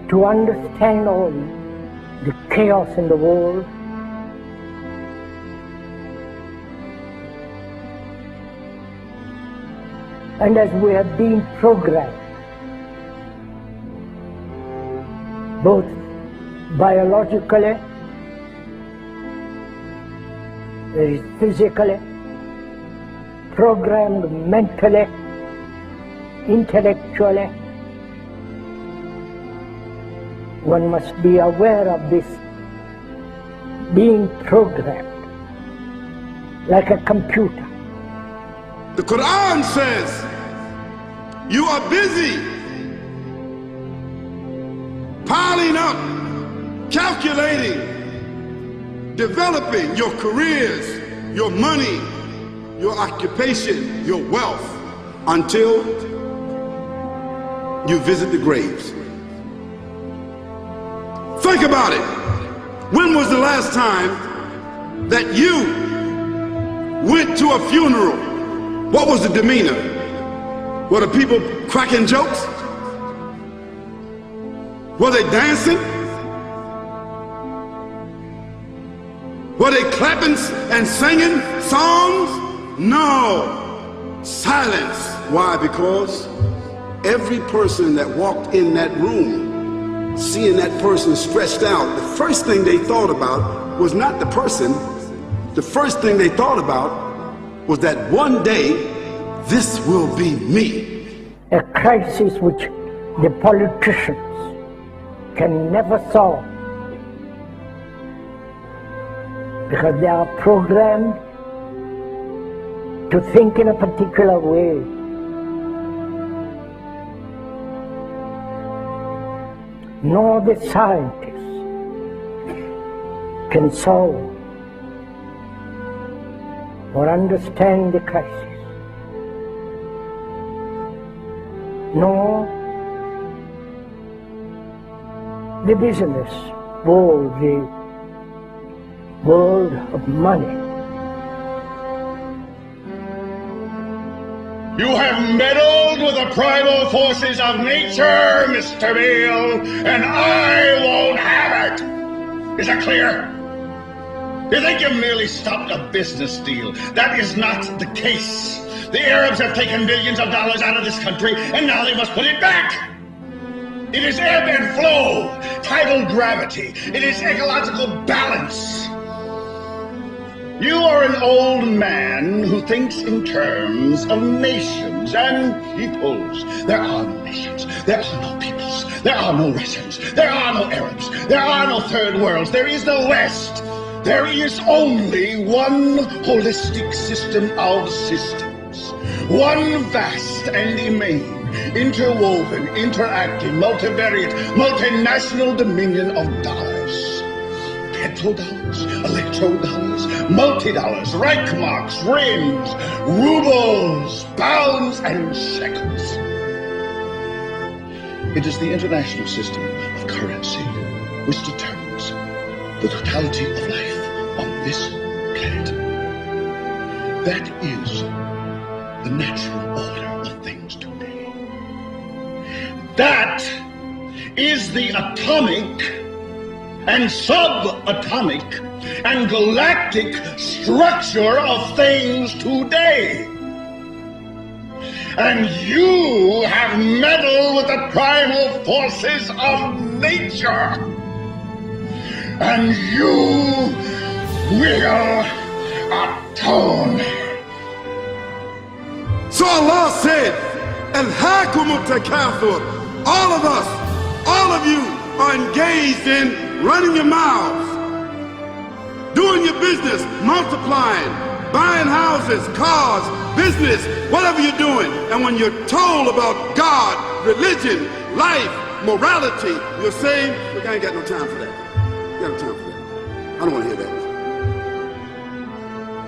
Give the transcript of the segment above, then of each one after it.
to understand all the chaos in the world, and as we have been programmed, both biologically, physically, programmed mentally, intellectually, one must be aware of this being programmed like a computer. The Quran says you are busy piling up, calculating, developing your careers, your money, your occupation, your wealth, until you visit the graves. Think about it. When was the last time that you went to a funeral? What was the demeanor? Were the people cracking jokes? Were they dancing? Were they clapping and singing songs? No. Silence. Why? Because every person that walked in that room, seeing that person stretched out, the first thing they thought about was not the person. The first thing they thought about was that one day, this will be me. A crisis which the politicians can never solve, because they are programmed to think in a particular way. Nor the scientists can solve or understand the crisis, nor the business world, the world of money. You have meddled with the primal forces of nature, Mr. Beale, and I won't have it. Is that clear? You think you merely stopped a business deal? That is not the case. The Arabs have taken billions of dollars out of this country, and now they must put it back. It is ebb and flow, tidal gravity. It is ecological balance. You are an old man who thinks in terms of nations and peoples. There are no nations. There are no peoples. There are no Russians. There are no Arabs. There are no third worlds. There is no West. There is only one holistic system of systems. One vast and immane, interwoven, interacting, multivariate, multinational dominion of dollars. Petrodollars, electrodollars, multi-dollars, Reichmarks, rims, rubles, pounds, and shekels. It is the international system of currency which determines the totality of life on this planet. That is the natural order of things today. That is the atomic and subatomic and galactic structure of things today. And you have meddled with the primal forces of nature. And you will atone. So Allah said, Alhaakumut takathur. All of us, all of you are engaged in running your mouths, doing your business, multiplying, buying houses, cars, business, whatever you're doing. And when you're told about God, religion, life, morality, you're saying, look, I ain't got no time for that. I got no time for that. I don't want to hear that.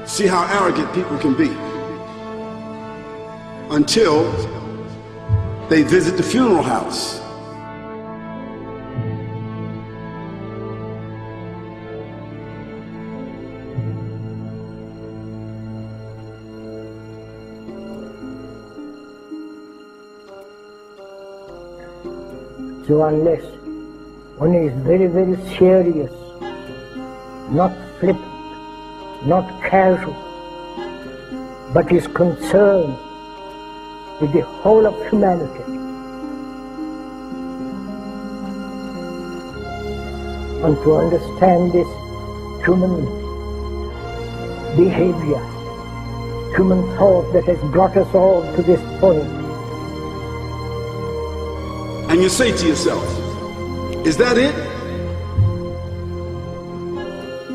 See how arrogant people can be until they visit the funeral house. So unless when he is very, very serious, not flippant, not casual, but is concerned with the whole of humanity. And to understand this human behavior, human thought that has brought us all to this point. And you say to yourself, is that it?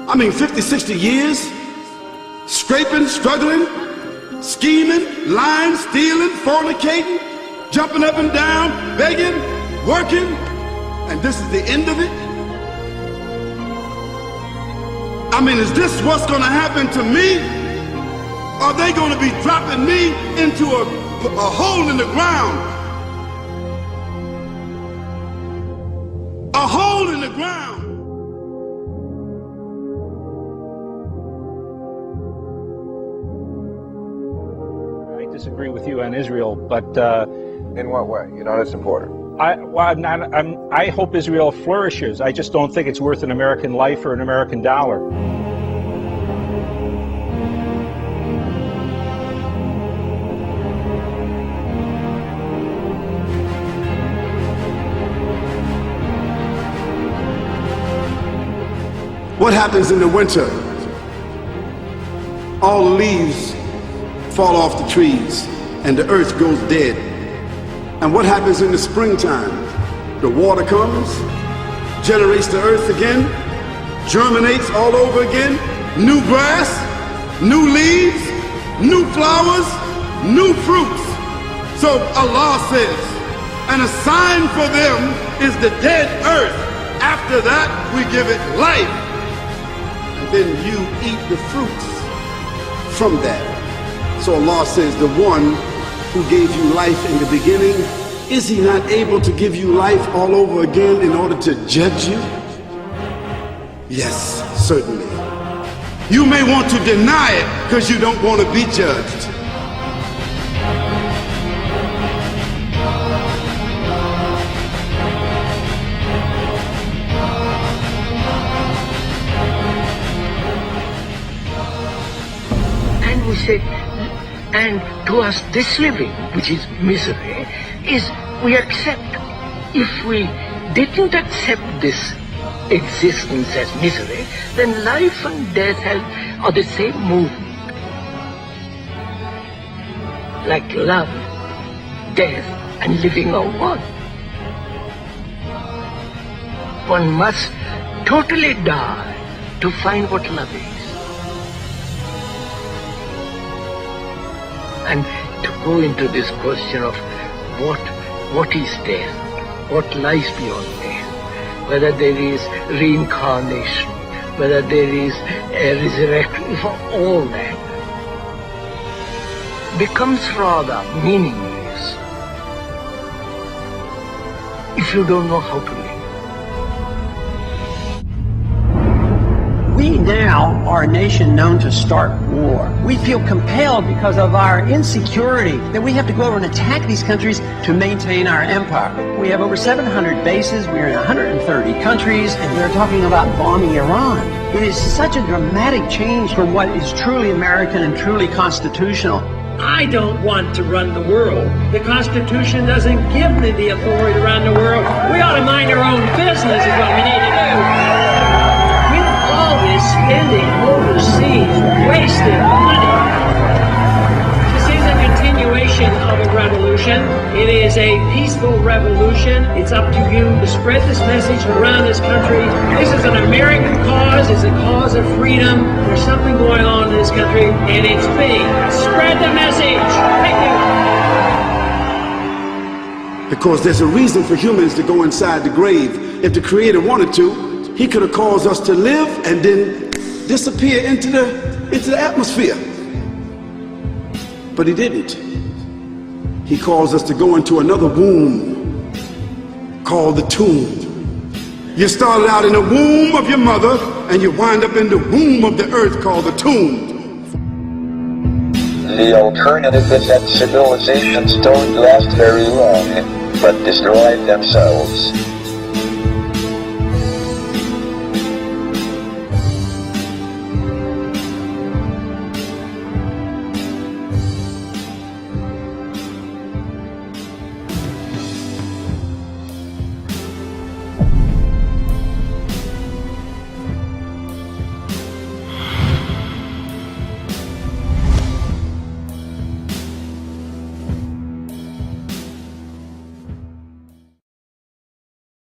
I mean, 50, 60 years, scraping, struggling, scheming, lying, stealing, fornicating, jumping up and down, begging, working, and this is the end of it? I mean, is this what's going to happen to me? Are they going to be dropping me into a hole in the ground? A hole in the ground. I disagree with you on Israel, but in what way? You're not as important. I hope Israel flourishes. I just don't think it's worth an American life or an American dollar. What happens in the winter? All the leaves fall off the trees and the earth goes dead. And what happens in the springtime? The water comes, generates the earth again, germinates all over again, new grass, new leaves, new flowers, new fruits. So Allah says, and a sign for them is the dead earth. After that, we give it life. And then you eat the fruits from that. So Allah says, the one who gave you life in the beginning, is he not able to give you life all over again in order to judge you? Yes, certainly. You may want to deny it because you don't want to be judged. And we said, and to us this living, which is misery, is we accept. If we didn't accept this existence as misery, then life and death are the same movement. Like love, death, and living are one. One must totally die to find what love is. And to go into this question of what is death, what lies beyond death, whether there is reincarnation, whether there is a resurrection, for all that becomes rather meaningless if you don't know how to live. We now are a nation known to start war. We feel compelled because of our insecurity that we have to go over and attack these countries to maintain our empire. We have over 700 bases, we're in 130 countries, and we're talking about bombing Iran. It is such a dramatic change from what is truly American and truly constitutional. I don't want to run the world. The Constitution doesn't give me the authority to run the world. We ought to mind our own business is what we need to do. Spending overseas, wasting money. This is a continuation of a revolution. It is a peaceful revolution. It's up to you to spread this message around this country. This is an American cause. It's a cause of freedom. There's something going on in this country, and it's big. Spread the message. Thank you. Because there's a reason for humans to go inside the grave. If the Creator wanted to, He could have caused us to live and then disappear into the atmosphere. But He didn't. He caused us to go into another womb called the tomb. You started out in the womb of your mother and you wind up in the womb of the earth called the tomb. The alternative is that civilizations don't last very long, but destroy themselves.